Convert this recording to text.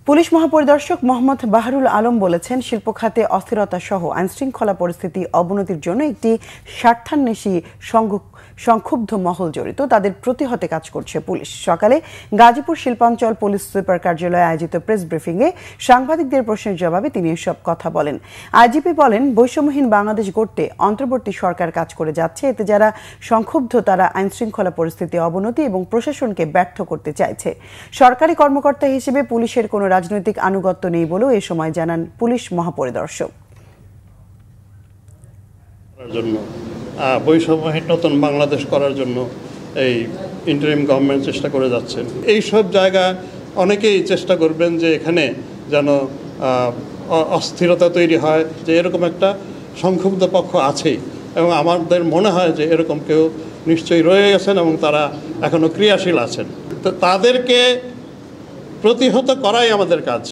Police মহাপরিদর্শক Mohammad Baharul Alam বলেছেন, শিল্প খাতে অস্থিরতা সহ আইনশৃঙ্খলা পরিস্থিতি অবনতির জন্য একটি স্বার্থান্বেষী সংক্ষুব্ধ মহল জড়িত। তাদের প্রতিহতে কাজ করছে পুলিশ। সকালে গাজীপুর শিল্পাঞ্চল পুলিশ সুপার কার্যালয়ে আয়োজিত প্রেস ব্রিফিংয়ে সাংবাদিকদের প্রশ্নের জবাবে তিনি এসব কথা বলেন। আইজিপি বলেন, বৈষম্যহীন বাংলাদেশ গড়তে অন্তর্বর্তী সরকার কাজ করে যাচ্ছে। এতে যারা সংক্ষুব্ধ তারা আইনশৃঙ্খলা পরিস্থিতি অবনতি এবং প্রশাসনকে ব্যর্থ করতে চাইছে। সরকারি কর্মকর্তা হিসেবে পুলিশের কোনো রাজনৈতিক আনুগত্য নেই বলেও এ সময় জানান পুলিশ মহাপরিদর্শক। বৈষম্যহীন নতুন বাংলাদেশ করার জন্য এই ইন্টারিম গভর্নমেন্ট চেষ্টা করে যাচ্ছেন। এই সব জায়গা অনেকেই চেষ্টা করবেন যে এখানে যেন অস্থিরতা তৈরি হয়, যে এরকম একটা সংক্ষুব্ধ পক্ষ আছেই, এবং আমাদের মনে হয় যে এরকম কেউ নিশ্চয়ই রয়ে গেছেন এবং তারা এখনো ক্রিয়াশীল আছেন। তো তাদেরকে প্রতিহত করাই আমাদের কাজ।